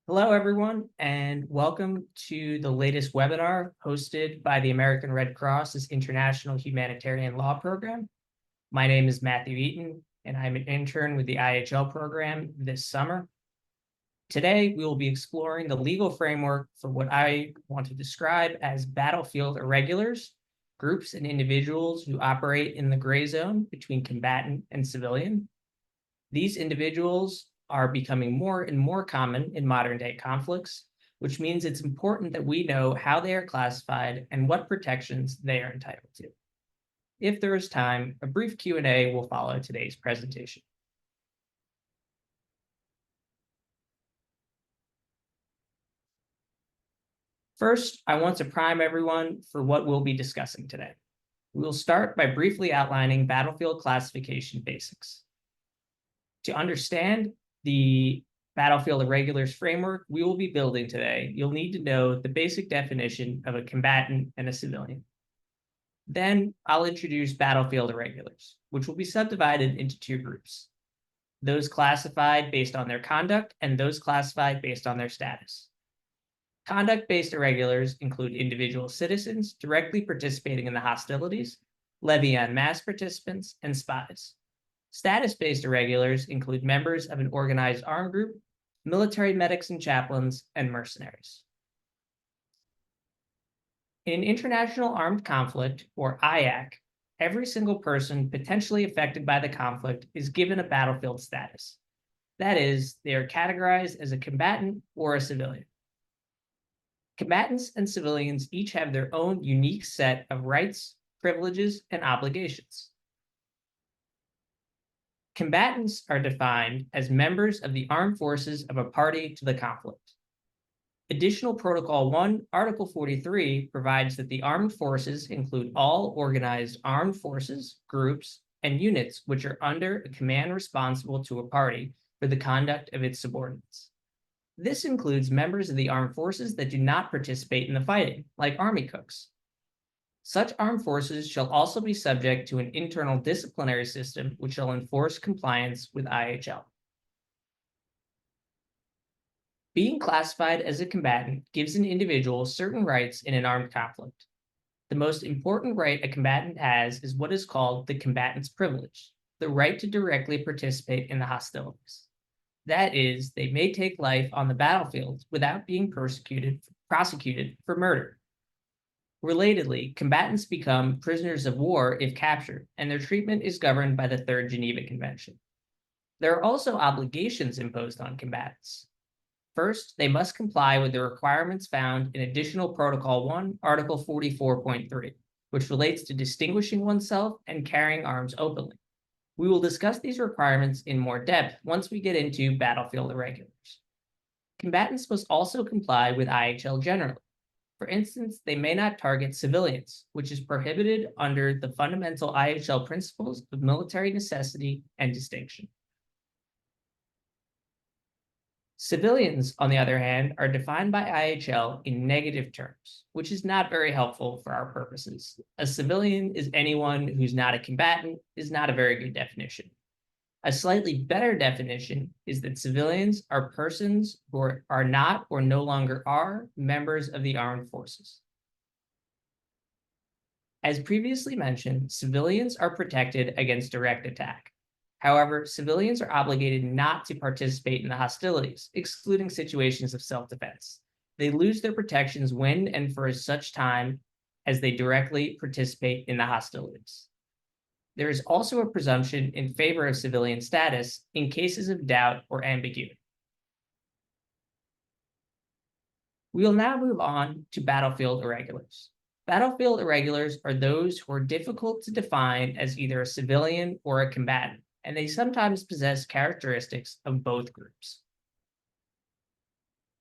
Hello, everyone, and welcome to the latest webinar hosted by the American Red Cross's International Humanitarian Law program. My name is Matthew Eaton, and I'm an intern with the IHL program this summer. Today, we will be exploring the legal framework for what I want to describe as battlefield irregulars, groups and individuals who operate in the gray zone between combatant and civilian. These individuals are becoming more and more common in modern day conflicts, which means it's important that we know how they are classified and what protections they are entitled to. If there is time, a brief Q&A will follow today's presentation. First, I want to prime everyone for what we'll be discussing today. We will start by briefly outlining battlefield classification basics. To understand the battlefield irregulars framework we will be building today, you'll need to know the basic definition of a combatant and a civilian. Then I'll introduce battlefield irregulars, which will be subdivided into two groups: those classified based on their conduct and those classified based on their status. Conduct-based irregulars include individual citizens directly participating in the hostilities, Levée and masse participants, and spies. Status-based irregulars include members of an organized armed group, military medics and chaplains, and mercenaries. In international armed conflict, or IAC, every single person potentially affected by the conflict is given a battlefield status. That is, they are categorized as a combatant or a civilian. Combatants and civilians each have their own unique set of rights, privileges, and obligations. Combatants are defined as members of the armed forces of a party to the conflict. Additional Protocol 1, Article 43 provides that the armed forces include all organized armed forces, groups, and units which are under a command responsible to a party for the conduct of its subordinates. This includes members of the armed forces that do not participate in the fighting, like army cooks. Such armed forces shall also be subject to an internal disciplinary system which shall enforce compliance with IHL. Being classified as a combatant gives an individual certain rights in an armed conflict. The most important right a combatant has is what is called the combatant's privilege, the right to directly participate in the hostilities. That is, they may take life on the battlefield without being prosecuted for murder. Relatedly, combatants become prisoners of war if captured, and their treatment is governed by the Third Geneva Convention. There are also obligations imposed on combatants. First, they must comply with the requirements found in Additional Protocol 1, Article 44.3, which relates to distinguishing oneself and carrying arms openly. We will discuss these requirements in more depth once we get into battlefield irregulars. Combatants must also comply with IHL generally. For instance, they may not target civilians, which is prohibited under the fundamental IHL principles of military necessity and distinction. Civilians, on the other hand, are defined by IHL in negative terms, which is not very helpful for our purposes. A civilian is anyone who's not a combatant is not a very good definition. A slightly better definition is that civilians are persons who are not or no longer are members of the armed forces. As previously mentioned, civilians are protected against direct attack. However, civilians are obligated not to participate in the hostilities, excluding situations of self-defense. They lose their protections when and for such time as they directly participate in the hostilities. There is also a presumption in favor of civilian status in cases of doubt or ambiguity. We will now move on to battlefield irregulars. Battlefield irregulars are those who are difficult to define as either a civilian or a combatant, and they sometimes possess characteristics of both groups.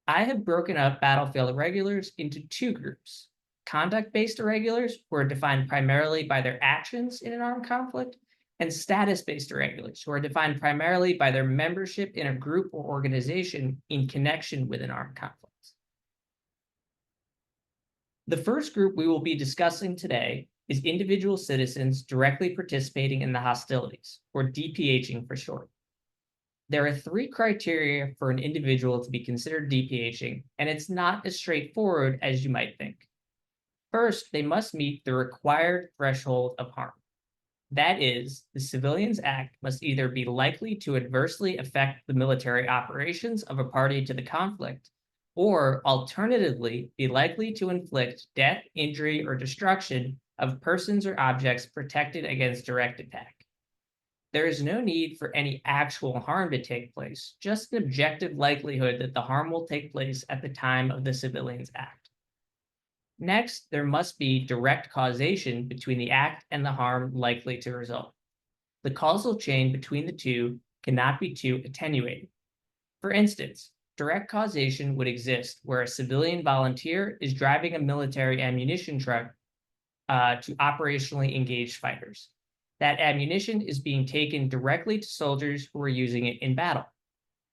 I have broken up battlefield irregulars into two groups: conduct-based irregulars, who are defined primarily by their actions in an armed conflict, and status-based irregulars, who are defined primarily by their membership in a group or organization in connection with an armed conflict. The first group we will be discussing today is individual citizens directly participating in the hostilities, or DPHing for short. There are three criteria for an individual to be considered DPHing, and it's not as straightforward as you might think. First, they must meet the required threshold of harm. That is, the Civilians Act must either be likely to adversely affect the military operations of a party to the conflict, or alternatively, be likely to inflict death, injury, or destruction of persons or objects protected against direct attack. There is no need for any actual harm to take place, just an objective likelihood that the harm will take place at the time of the Civilians Act. Next, there must be direct causation between the act and the harm likely to result. The causal chain between the two cannot be too attenuated. For instance, direct causation would exist where a civilian volunteer is driving a military ammunition truck to operationally engage fighters. That ammunition is being taken directly to soldiers who are using it in battle.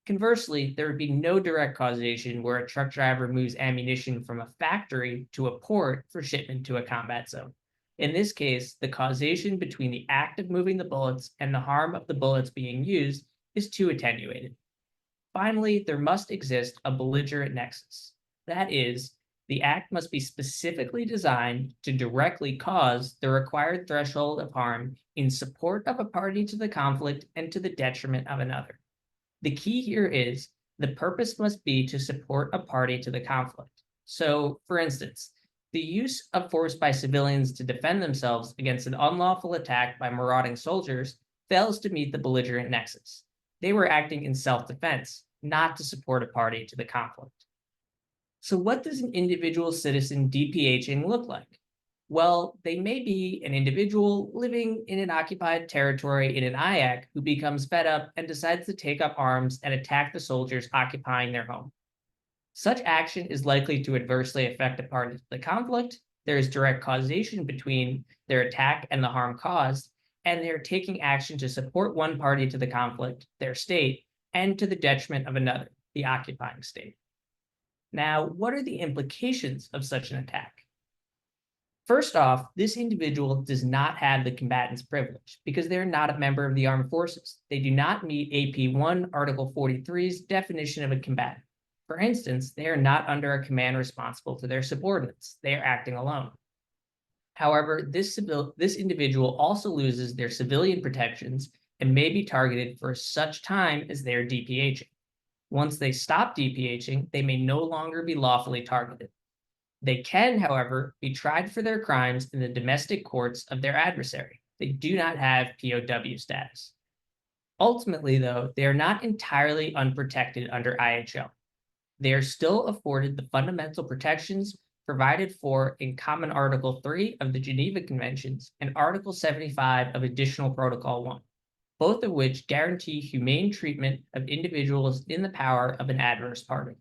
Conversely, there would be no direct causation where a truck driver moves ammunition from a factory to a port for shipment to a combat zone. In this case, the causation between the act of moving the bullets and the harm of the bullets being used is too attenuated. Finally, there must exist a belligerent nexus. That is, the act must be specifically designed to directly cause the required threshold of harm in support of a party to the conflict and to the detriment of another. The key here is the purpose must be to support a party to the conflict. So, for instance, the use of force by civilians to defend themselves against an unlawful attack by marauding soldiers fails to meet the belligerent nexus. They were acting in self-defense, not to support a party to the conflict. So, what does an individual citizen DPHing look like? Well, they may be an individual living in an occupied territory in an IAC who becomes fed up and decides to take up arms and attack the soldiers occupying their home. Such action is likely to adversely affect a party to the conflict. There is direct causation between their attack and the harm caused, and they are taking action to support one party to the conflict, their state, and to the detriment of another, the occupying state. Now, what are the implications of such an attack? First off, this individual does not have the combatant's privilege because they are not a member of the armed forces. They do not meet AP1 Article 43's definition of a combatant. For instance, they are not under a command responsible to their subordinates. They are acting alone. However, this individual also loses their civilian protections and may be targeted for such time as they are DPHing. Once they stop DPHing, they may no longer be lawfully targeted. They can, however, be tried for their crimes in the domestic courts of their adversary. They do not have POW status. Ultimately, though, they are not entirely unprotected under IHL. They are still afforded the fundamental protections provided for in Common Article 3 of the Geneva Conventions and Article 75 of Additional Protocol 1, both of which guarantee humane treatment of individuals in the power of an adverse party.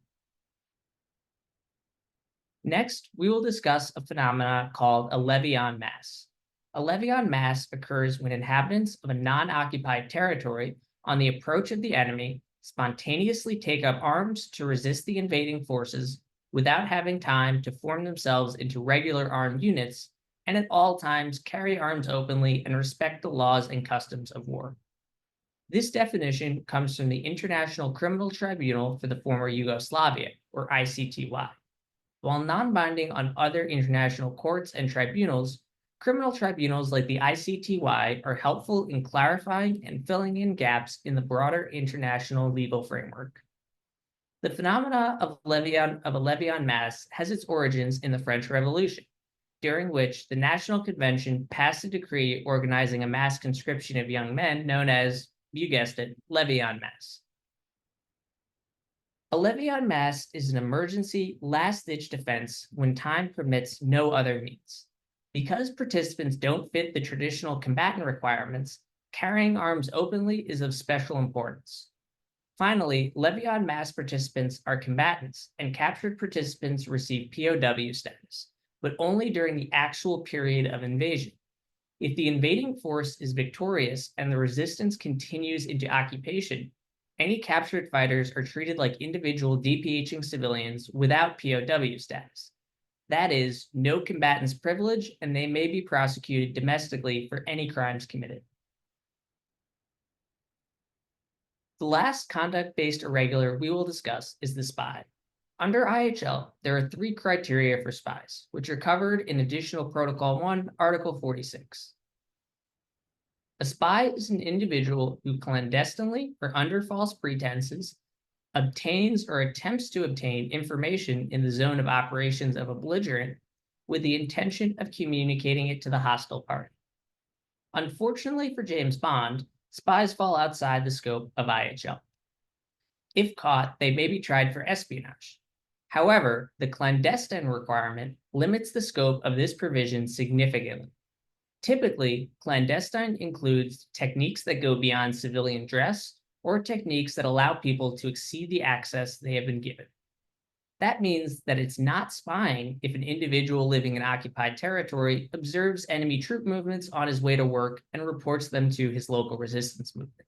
Next, we will discuss a phenomenon called a levée en masse. A levée en masse occurs when inhabitants of a non-occupied territory, on the approach of the enemy, spontaneously take up arms to resist the invading forces without having time to form themselves into regular armed units, and at all times carry arms openly and respect the laws and customs of war. This definition comes from the International Criminal Tribunal for the former Yugoslavia, or ICTY. While non-binding on other international courts and tribunals, criminal tribunals like the ICTY are helpful in clarifying and filling in gaps in the broader international legal framework. The phenomena of a levée en masse has its origins in the French Revolution, during which the National Convention passed a decree organizing a mass conscription of young men known as, you guessed it, levée en masse. A levée en masse is an emergency, last-ditch defense when time permits no other means. Because participants don't fit the traditional combatant requirements, carrying arms openly is of special importance. Finally, levée en masse participants are combatants, and captured participants receive POW status, but only during the actual period of invasion. If the invading force is victorious and the resistance continues into occupation, any captured fighters are treated like individual DPHing civilians without POW status. That is, no combatant's privilege, and they may be prosecuted domestically for any crimes committed. The last conduct-based irregular we will discuss is the spy. Under IHL, there are three criteria for spies, which are covered in Additional Protocol 1, Article 46. A spy is an individual who clandestinely or under false pretenses obtains or attempts to obtain information in the zone of operations of a belligerent with the intention of communicating it to the hostile party. Unfortunately for James Bond, spies fall outside the scope of IHL. If caught, they may be tried for espionage. However, the clandestine requirement limits the scope of this provision significantly. Typically, clandestine includes techniques that go beyond civilian dress or techniques that allow people to exceed the access they have been given. That means that it's not spying if an individual living in occupied territory observes enemy troop movements on his way to work and reports them to his local resistance movement.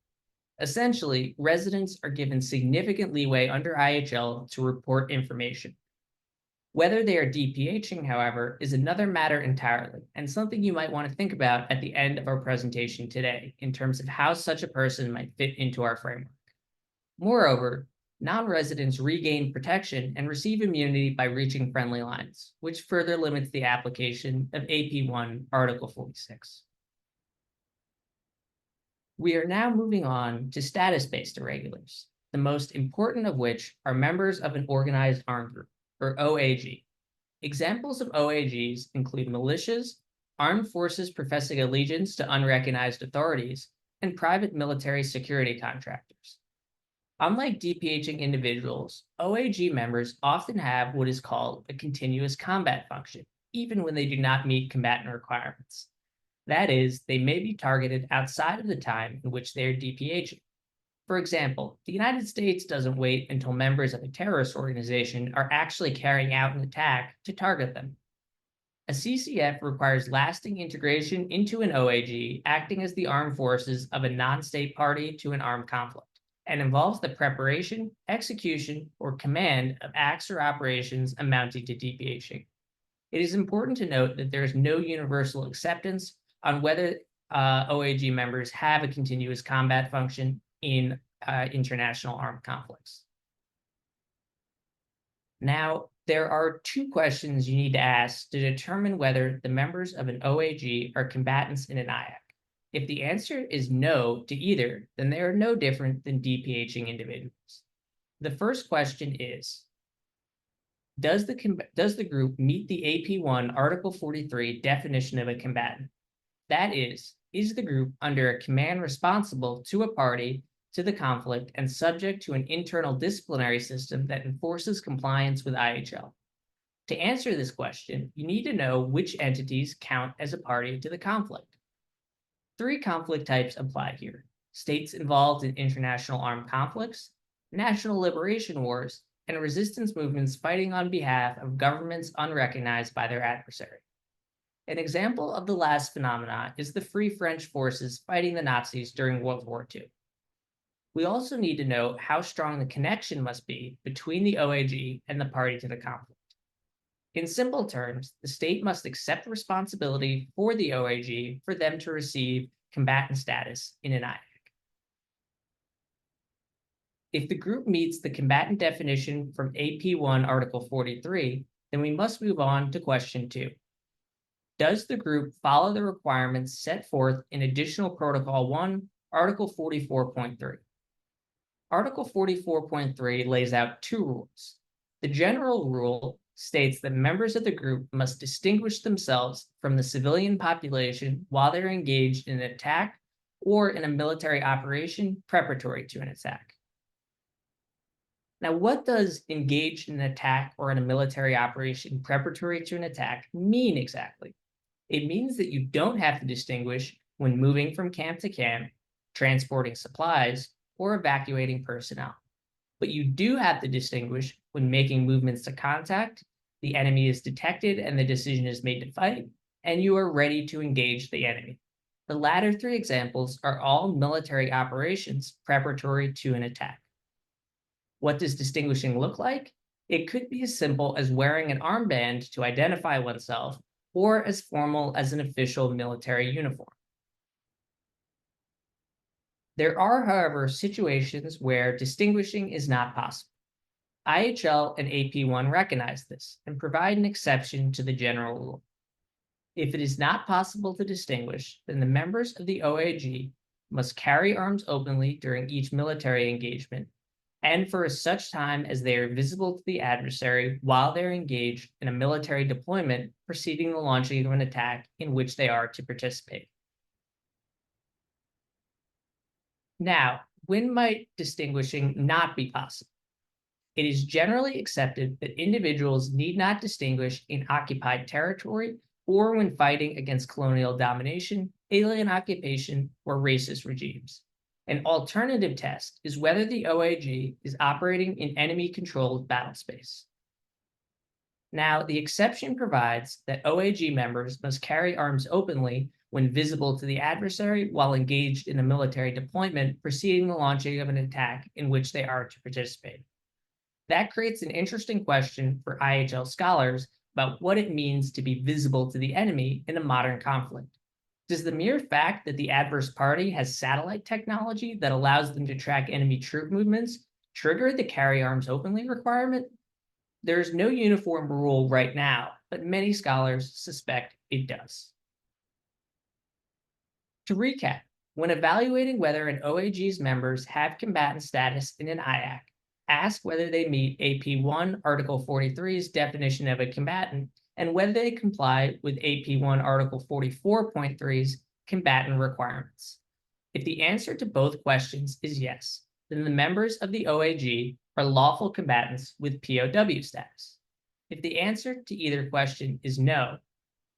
Essentially, residents are given significant leeway under IHL to report information. Whether they are DPHing, however, is another matter entirely, and something you might want to think about at the end of our presentation today in terms of how such a person might fit into our framework. Moreover, non-residents regain protection and receive immunity by reaching friendly lines, which further limits the application of AP1, Article 46. We are now moving on to status-based irregulars, the most important of which are members of an organized armed group, or OAG. Examples of OAGs include militias, armed forces professing allegiance to unrecognized authorities, and private military security contractors. Unlike DPHing individuals, OAG members often have what is called a continuous combat function, even when they do not meet combatant requirements. That is, they may be targeted outside of the time in which they are DPHing. For example, the United States doesn't wait until members of a terrorist organization are actually carrying out an attack to target them. A CCF requires lasting integration into an OAG, acting as the armed forces of a non-state party to an armed conflict, and involves the preparation, execution, or command of acts or operations amounting to DPHing. It is important to note that there is no universal acceptance on whether OAG members have a continuous combat function in international armed conflicts. Now, there are two questions you need to ask to determine whether the members of an OAG are combatants in an IAC. If the answer is no to either, then they are no different than DPHing individuals. The first question is, does the group meet the AP1 Article 43 definition of a combatant? That is the group under a command responsible to a party to the conflict and subject to an internal disciplinary system that enforces compliance with IHL? To answer this question, you need to know which entities count as a party to the conflict. Three conflict types apply here: states involved in international armed conflicts, national liberation wars, and resistance movements fighting on behalf of governments unrecognized by their adversary. An example of the last phenomena is the Free French forces fighting the Nazis during World War II. We also need to know how strong the connection must be between the OAG and the party to the conflict. In simple terms, the state must accept responsibility for the OAG for them to receive combatant status in an IAC. If the group meets the combatant definition from AP1 Article 43, then we must move on to question 2. Does the group follow the requirements set forth in Additional Protocol 1, Article 44.3? Article 44.3 lays out two rules. The general rule states that members of the group must distinguish themselves from the civilian population while they're engaged in an attack or in a military operation preparatory to an attack. Now, what does engaged in an attack or in a military operation preparatory to an attack mean exactly? It means that you don't have to distinguish when moving from camp to camp, transporting supplies, or evacuating personnel. But you do have to distinguish when making movements to contact, the enemy is detected and the decision is made to fight, and you are ready to engage the enemy. The latter three examples are all military operations preparatory to an attack. What does distinguishing look like? It could be as simple as wearing an armband to identify oneself, or as formal as an official military uniform. There are, however, situations where distinguishing is not possible. IHL and AP1 recognize this and provide an exception to the general rule. If it is not possible to distinguish, then the members of the OAG must carry arms openly during each military engagement and for such time as they are visible to the adversary while they're engaged in a military deployment preceding the launching of an attack in which they are to participate. Now, when might distinguishing not be possible? It is generally accepted that individuals need not distinguish in occupied territory or when fighting against colonial domination, alien occupation, or racist regimes. An alternative test is whether the OAG is operating in enemy-controlled battle space. Now, the exception provides that OAG members must carry arms openly when visible to the adversary while engaged in a military deployment preceding the launching of an attack in which they are to participate. That creates an interesting question for IHL scholars about what it means to be visible to the enemy in a modern conflict. Does the mere fact that the adverse party has satellite technology that allows them to track enemy troop movements trigger the carry arms openly requirement? There is no uniform rule right now, but many scholars suspect it does. To recap, when evaluating whether an OAG's members have combatant status in an IAC, ask whether they meet AP1 Article 43's definition of a combatant and whether they comply with AP1 Article 44.3's combatant requirements. If the answer to both questions is yes, then the members of the OAG are lawful combatants with POW status. If the answer to either question is no,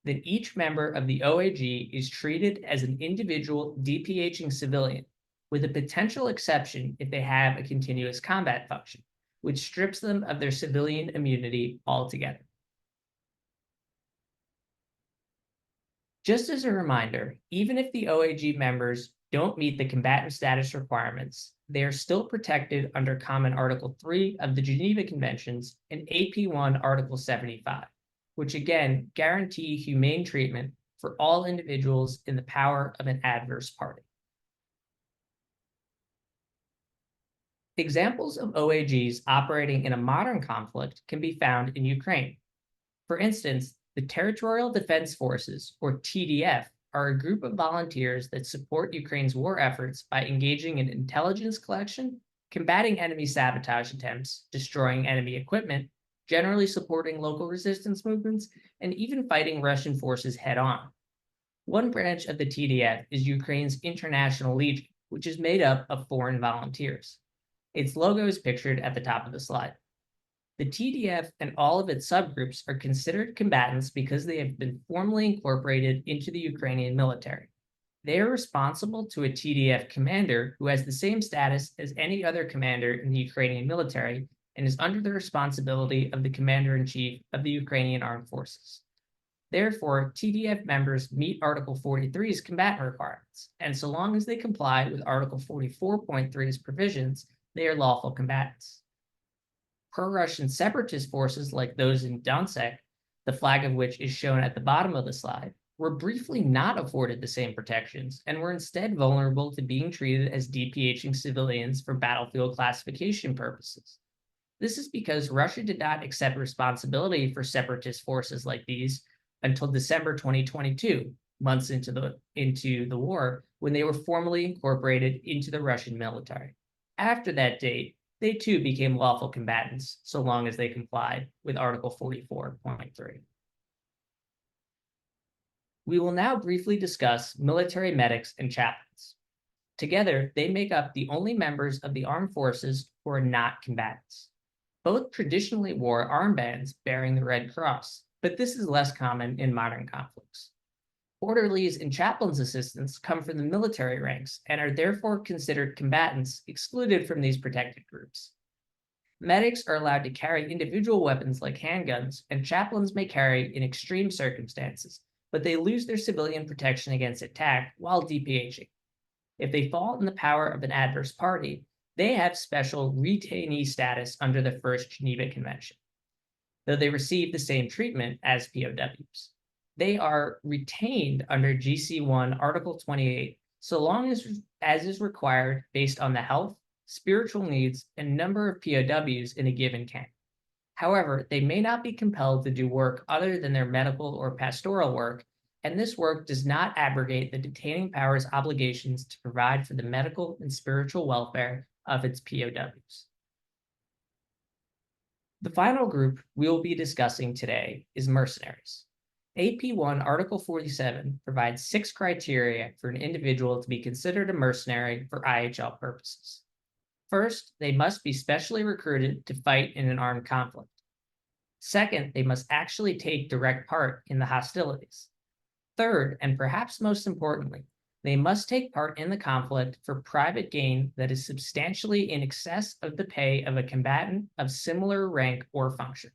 then each member of the OAG is treated as an individual DPHing civilian, with a potential exception if they have a continuous combat function, which strips them of their civilian immunity altogether. Just as a reminder, even if the OAG members don't meet the combatant status requirements, they are still protected under Common Article 3 of the Geneva Conventions and AP1 Article 75, which again guarantee humane treatment for all individuals in the power of an adverse party. Examples of OAGs operating in a modern conflict can be found in Ukraine. For instance, the Territorial Defense Forces, or TDF, are a group of volunteers that support Ukraine's war efforts by engaging in intelligence collection, combating enemy sabotage attempts, destroying enemy equipment, generally supporting local resistance movements, and even fighting Russian forces head-on. One branch of the TDF is Ukraine's International Legion, which is made up of foreign volunteers. Its logo is pictured at the top of the slide. The TDF and all of its subgroups are considered combatants because they have been formally incorporated into the Ukrainian military. They are responsible to a TDF commander who has the same status as any other commander in the Ukrainian military and is under the responsibility of the commander-in-chief of the Ukrainian Armed Forces. Therefore, TDF members meet Article 43's combatant requirements, and so long as they comply with Article 44.3's provisions, they are lawful combatants. Pro-Russian separatist forces like those in Donetsk, the flag of which is shown at the bottom of the slide, were briefly not afforded the same protections and were instead vulnerable to being treated as DPHing civilians for battlefield classification purposes. This is because Russia did not accept responsibility for separatist forces like these until December 2022, months into the war, when they were formally incorporated into the Russian military. After that date, they too became lawful combatants, so long as they complied with Article 44.3. We will now briefly discuss military medics and chaplains. Together, they make up the only members of the armed forces who are not combatants. Both traditionally wore armbands bearing the Red Cross, but this is less common in modern conflicts. Orderlies and chaplains' assistants come from the military ranks and are therefore considered combatants excluded from these protected groups. Medics are allowed to carry individual weapons like handguns, and chaplains may carry in extreme circumstances, but they lose their civilian protection against attack while DPHing. If they fall in the power of an adverse party, they have special retainee status under the First Geneva Convention, though they receive the same treatment as POWs. They are retained under GC1 Article 28 so long as is required based on the health, spiritual needs, and number of POWs in a given camp. However, they may not be compelled to do work other than their medical or pastoral work, and this work does not abrogate the detaining power's obligations to provide for the medical and spiritual welfare of its POWs. The final group we will be discussing today is mercenaries. AP1 Article 47 provides 6 criteria for an individual to be considered a mercenary for IHL purposes. First, they must be specially recruited to fight in an armed conflict. Second, they must actually take direct part in the hostilities. Third, and perhaps most importantly, they must take part in the conflict for private gain that is substantially in excess of the pay of a combatant of similar rank or function.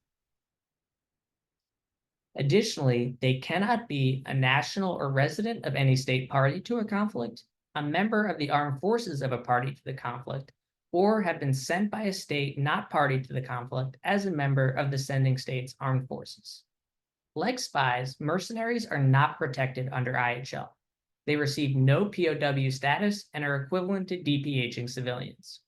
Additionally, they cannot be a national or resident of any state party to a conflict, a member of the armed forces of a party to the conflict, or have been sent by a state not party to the conflict as a member of the sending state's armed forces. Like spies, mercenaries are not protected under IHL. They receive no POW status and are equivalent to DPHing civilians.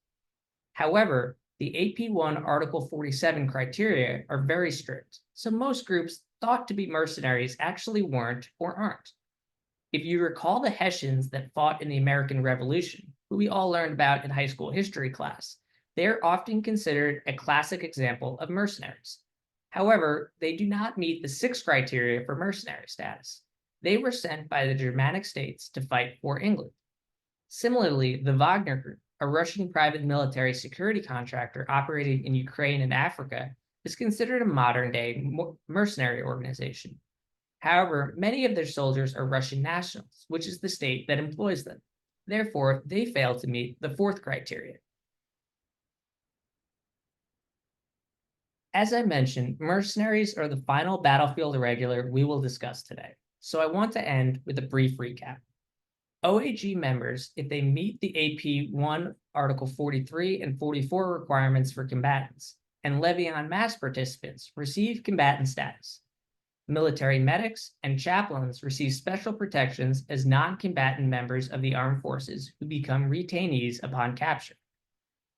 However, the AP1 Article 47 criteria are very strict, so most groups thought to be mercenaries actually weren't or aren't. If you recall the Hessians that fought in the American Revolution, who we all learned about in high school history class, they're often considered a classic example of mercenaries. However, they do not meet the 6 criteria for mercenary status. They were sent by the Germanic states to fight for England. Similarly, the Wagner Group, a Russian private military security contractor operating in Ukraine and Africa, is considered a modern-day mercenary organization. However, many of their soldiers are Russian nationals, which is the state that employs them. Therefore, they fail to meet the 4th criteria. As I mentioned, mercenaries are the final battlefield irregular we will discuss today, so I want to end with a brief recap. OAG members, if they meet the AP1 Article 43 and 44 requirements for combatants, and Levée en masse participants receive combatant status. Military medics and chaplains receive special protections as non-combatant members of the armed forces who become retainees upon capture.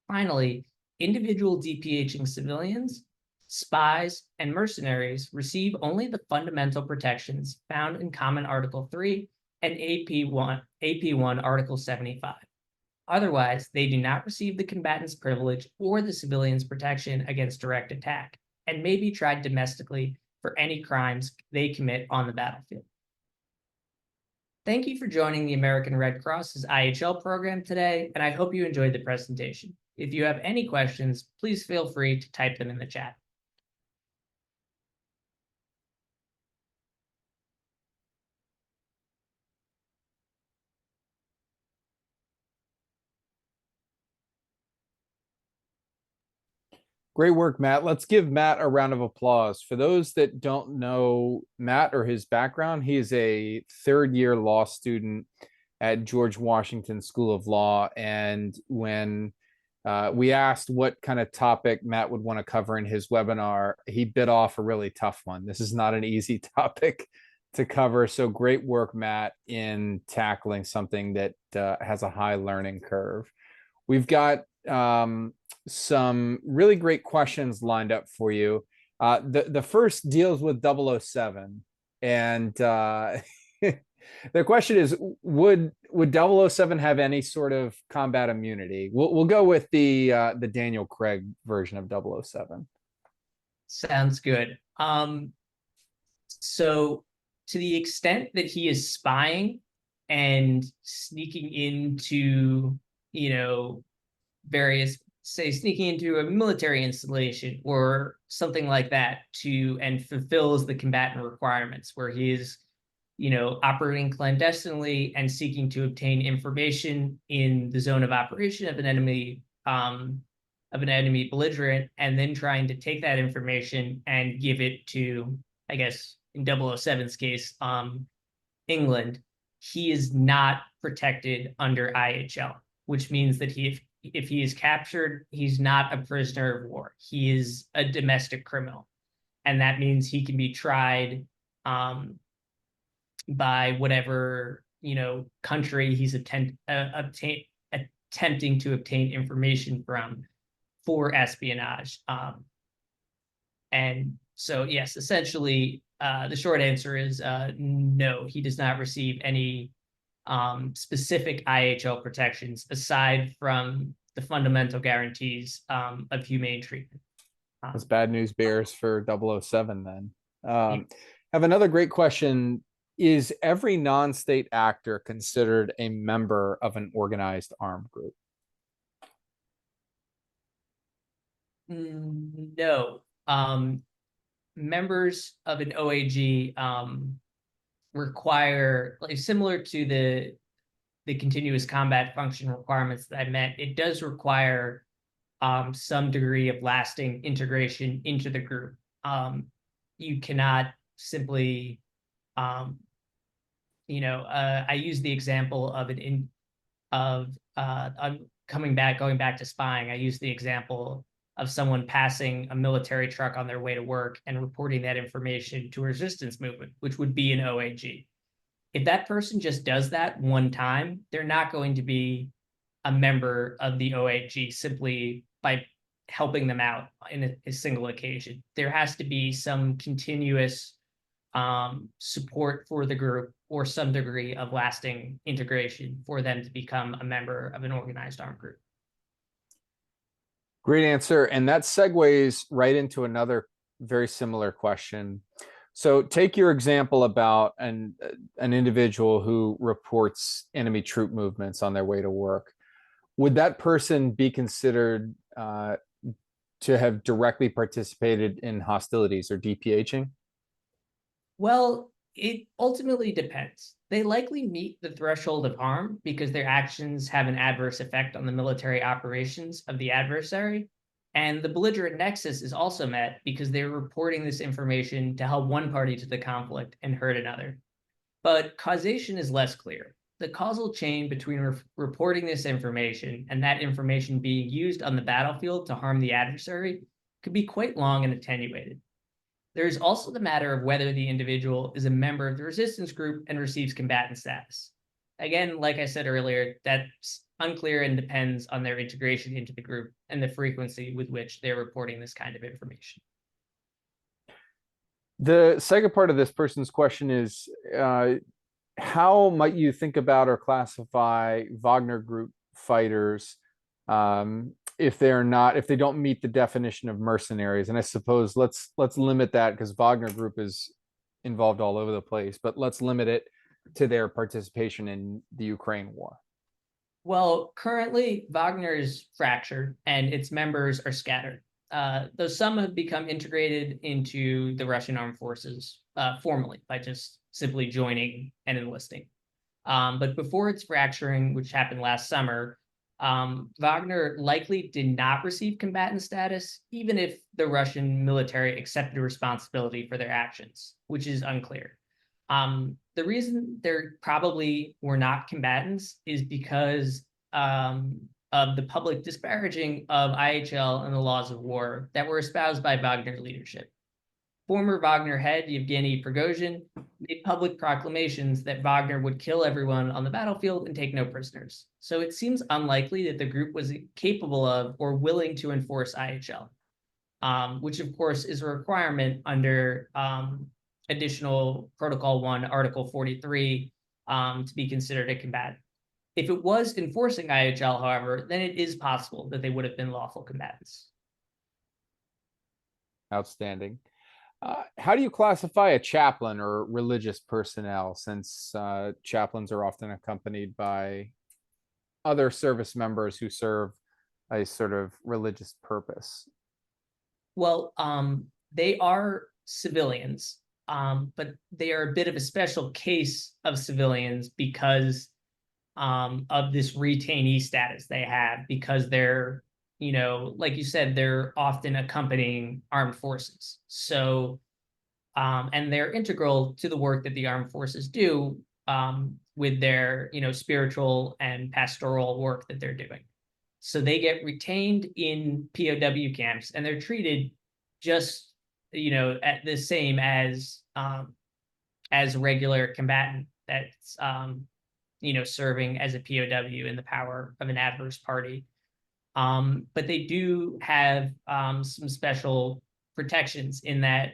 Finally, individual DPHing civilians, spies, and mercenaries receive only the fundamental protections found in Common Article 3 and AP1 Article 75. Otherwise, they do not receive the combatant's privilege or the civilian's protection against direct attack, and may be tried domestically for any crimes they commit on the battlefield. Thank you for joining the American Red Cross's IHL program today, and I hope you enjoyed the presentation. If you have any questions, please feel free to type them in the chat. Great work, Matt. Let's give Matt a round of applause. For those that don't know Matt or his background, he is a third-year law student at George Washington School of Law. And when we asked what kind of topic Matt would want to cover in his webinar, he bit off a really tough one. This is not an easy topic to cover. So great work, Matt, in tackling something that has a high learning curve. We've got some really great questions lined up for you. The first deals with 007, and the question is, would 007 have any sort of combat immunity? We'll go with the Daniel Craig version of 007. Sounds good. So to the extent that he is spying and sneaking into, various, say, sneaking into a military installation or something like that and fulfills the combatant requirements where he is, operating clandestinely and seeking to obtain information in the zone of operation of an enemy belligerent, and then trying to take that information and give it to, I guess, in 007's case, England. He is not protected under IHL, which means that if he is captured, he's not a prisoner of war. He is a domestic criminal. And that means he can be tried by whatever, country he's attempting to obtain information from for espionage. And so, yes, essentially, the short answer is no, he does not receive any specific IHL protections aside from the fundamental guarantees of humane treatment. That's bad news bears for 007 then. Have another great question. Is every non-state actor considered a member of an organized armed group? No. Members of an OAG require, like, similar to the continuous combat function requirements that I meant, it does require some degree of lasting integration into the group. You cannot simply, I use the example of going back to spying. I use the example of someone passing a military truck on their way to work and reporting that information to a resistance movement, which would be an OAG. If that person just does that one time, they're not going to be a member of the OAG simply by helping them out in a single occasion. There has to be some continuous support for the group or some degree of lasting integration for them to become a member of an organized armed group. Great answer. And that segues right into another very similar question. So take your example about an individual who reports enemy troop movements on their way to work. Would that person be considered to have directly participated in hostilities or DPHing? Well, it ultimately depends. They likely meet the threshold of harm because their actions have an adverse effect on the military operations of the adversary. And the belligerent nexus is also met because they're reporting this information to help one party to the conflict and hurt another. But causation is less clear. The causal chain between reporting this information and that information being used on the battlefield to harm the adversary could be quite long and attenuated. There's also the matter of whether the individual is a member of the resistance group and receives combatant status. Again, like I said earlier, that's unclear and depends on their integration into the group and the frequency with which they're reporting this kind of information. The second part of this person's question is, how might you think about or classify Wagner Group fighters if they don't meet the definition of mercenaries? And I suppose let's limit that, because Wagner Group is involved all over the place, but let's limit it to their participation in the Ukraine war. Well, currently Wagner is fractured and its members are scattered. Though some have become integrated into the Russian armed forces formally by just simply joining and enlisting. But before its fracturing, which happened last summer, Wagner likely did not receive combatant status, even if the Russian military accepted responsibility for their actions, which is unclear. The reason there probably were not combatants is because of the public disparaging of IHL and the laws of war that were espoused by Wagner's leadership. Former Wagner head Yevgeny Prigozhin made public proclamations that Wagner would kill everyone on the battlefield and take no prisoners. So it seems unlikely that the group was capable of or willing to enforce IHL, which of course is a requirement under additional Protocol 1, Article 43, to be considered a combatant. If it was enforcing IHL, however, then it is possible that they would have been lawful combatants. Outstanding. How do you classify a chaplain or religious personnel, since chaplains are often accompanied by other service members who serve a sort of religious purpose? Well, they are civilians, but they are a bit of a special case of civilians because of this retainee status they have, because they're, like you said, they're often accompanying armed forces. So, and they're integral to the work that the armed forces do with their, spiritual and pastoral work that they're doing. So they get retained in POW camps and they're treated just, at the same as regular combatant. That's serving as a POW in the power of an adverse party. But they do have some special protections in that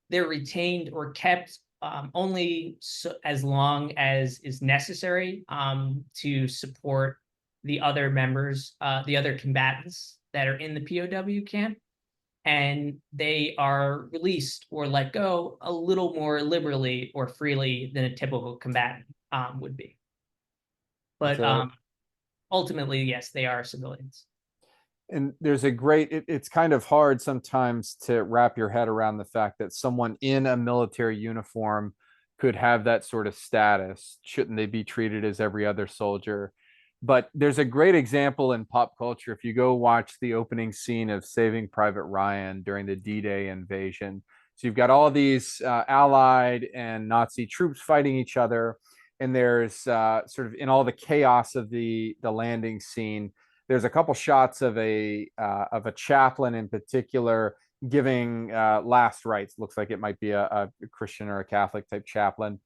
they're retained or kept only as long as is necessary to support the other members, the other combatants that are in the POW camp. And they are released or let go a little more liberally or freely than a typical combatant would be. But So, ultimately, yes, they are civilians. and there's a great, it's kind of hard sometimes to wrap your head around the fact that someone in a military uniform could have that sort of status. Shouldn't they be treated as every other soldier? But there's a great example in pop culture. If you go watch the opening scene of Saving Private Ryan during the D-Day invasion, so you've got all these Allied and Nazi troops fighting each other, and there's sort of in all the chaos of the landing scene, there's a couple shots of a chaplain in particular giving last rites. Looks like it might be a Christian or a Catholic type chaplain,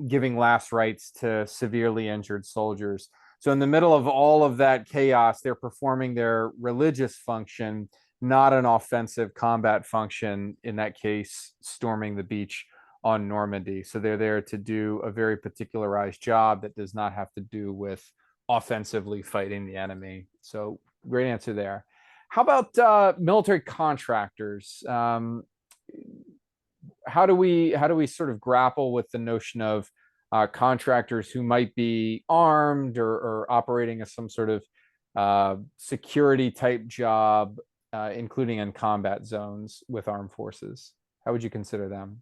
giving last rites to severely injured soldiers. So in the middle of all of that chaos, they're performing their religious function, not an offensive combat function, in that case, storming the beach on Normandy. So they're there to do a very particularized job that does not have to do with offensively fighting the enemy. So great answer there. How about military contractors? How do we sort of grapple with the notion of contractors who might be armed or operating as some sort of security type job, including in combat zones with armed forces? How would you consider them?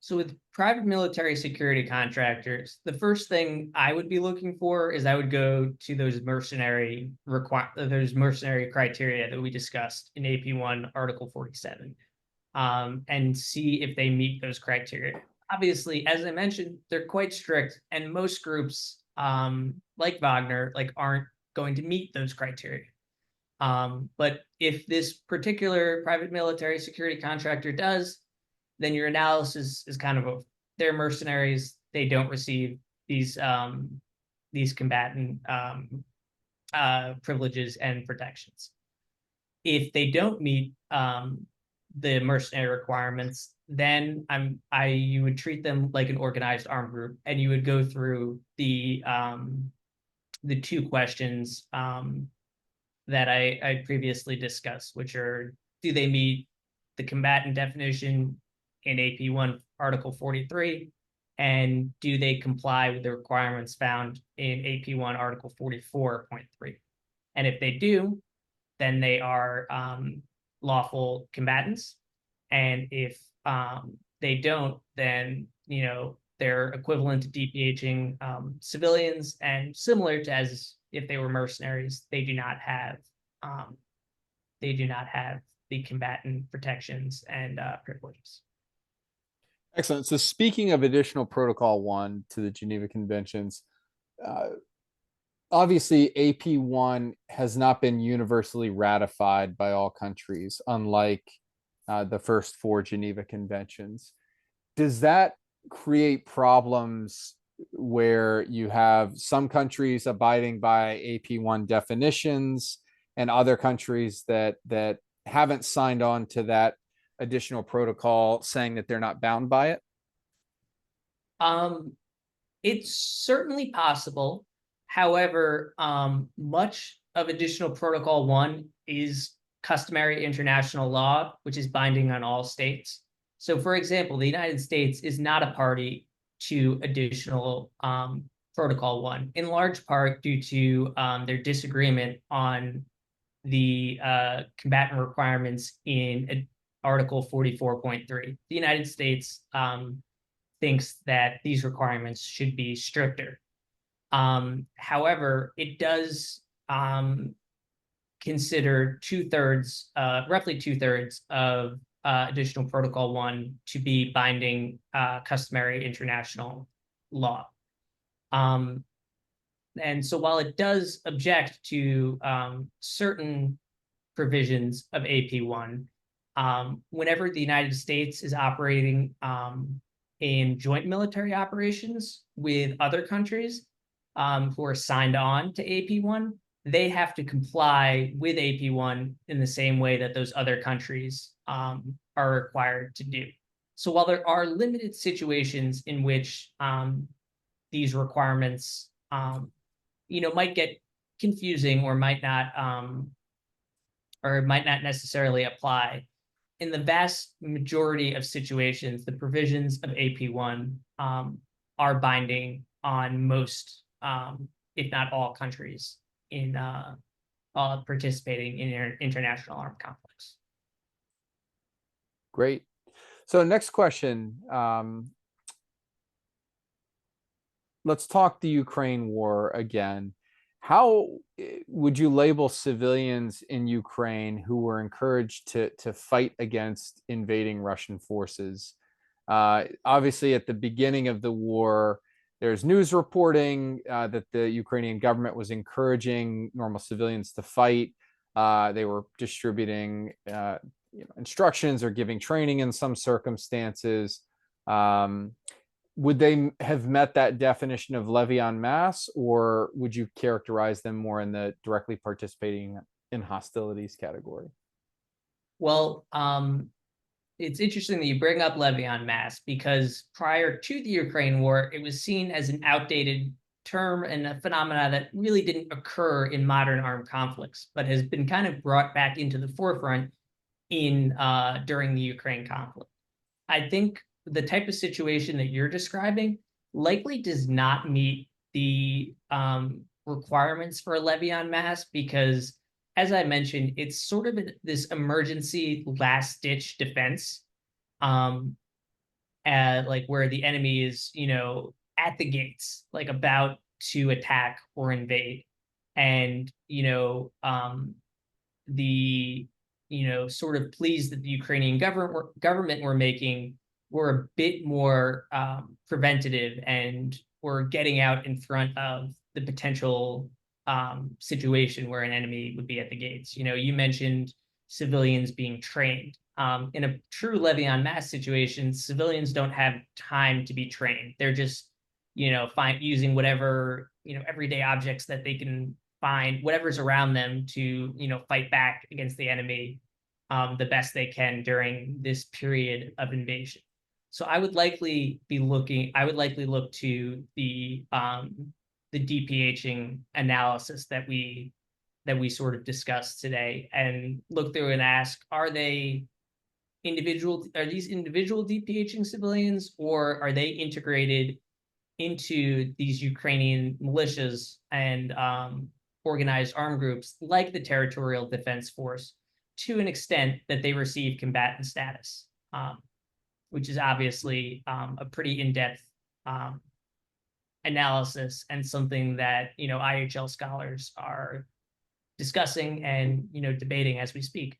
So with private military security contractors, the first thing I would be looking for is I would go to those mercenary criteria that we discussed in AP1 Article 47, and see if they meet those criteria. Obviously, as I mentioned, they're quite strict, and most groups, like Wagner, aren't going to meet those criteria. But if this particular private military security contractor does, then your analysis is kind of they're mercenaries. They don't receive these combatant privileges and protections. If they don't meet the mercenary requirements, then you would treat them like an organized armed group, and you would go through the two questions that I previously discussed, which are: do they meet the combatant definition in AP1 Article 43, and do they comply with the requirements found in AP1 Article 44.3? And if they do, then they are lawful combatants. And if they don't, then they're equivalent to DPHing civilians, and similar to as if they were mercenaries, they do not have the combatant protections and privileges. Excellent. So speaking of additional Protocol 1 to the Geneva Conventions, uh, obviously AP1 has not been universally ratified by all countries, unlike the first four Geneva Conventions. Does that create problems where you have some countries abiding by AP1 definitions and other countries that haven't signed on to that additional protocol saying that they're not bound by it? Um, it's certainly possible. However, much of Additional Protocol 1 is customary international law, which is binding on all states. So, for example, the United States is not a party to Additional Protocol 1, in large part due to their disagreement on the combatant requirements in Article 44.3. The United States thinks that these requirements should be stricter. However, it does consider roughly two-thirds of Additional Protocol 1 to be binding customary international law. And so while it does object to certain provisions of AP1, whenever the United States is operating in joint military operations with other countries, who are signed on to AP1, they have to comply with AP1 in the same way that those other countries are required to do. So while there are limited situations in which these requirements, might get confusing or might not necessarily apply, in the vast majority of situations, the provisions of AP1 are binding on most, if not all, countries in participating in international armed conflicts. Great. So next question. Let's talk the Ukraine war again. How would you label civilians in Ukraine who were encouraged to fight against invading Russian forces? Obviously, at the beginning of the war, there's news reporting that the Ukrainian government was encouraging normal civilians to fight. They were distributing instructions or giving training in some circumstances. Would they have met that definition of levée en masse, or would you characterize them more in the directly participating in hostilities category? Well, it's interesting that you bring up levée en masse, because prior to the Ukraine war, it was seen as an outdated term and a phenomena that really didn't occur in modern armed conflicts, but has been kind of brought back into the forefront during the Ukraine conflict. I think the type of situation that you're describing likely does not meet the requirements for a levée en masse, because, as I mentioned, it's sort of this emergency last-ditch defense, like where the enemy is, at the gates, like about to attack or invade, and the sort of pleas that the Ukrainian government were making were a bit more preventative, and were getting out in front of the potential situation where an enemy would be at the gates. You mentioned civilians being trained. In a true levée en masse situation, civilians don't have time to be trained. They're just, using whatever, everyday objects that they can find, whatever's around them, to, fight back against the enemy the best they can during this period of invasion. So I would likely look to the DPHing analysis that we sort of discussed today, and look through and ask, are these individual DPHing civilians, or are they integrated into these Ukrainian militias and organized armed groups like the Territorial Defense Force, to an extent that they receive combatant status, which is obviously a pretty in-depth analysis, and something that IHL scholars are discussing and debating as we speak.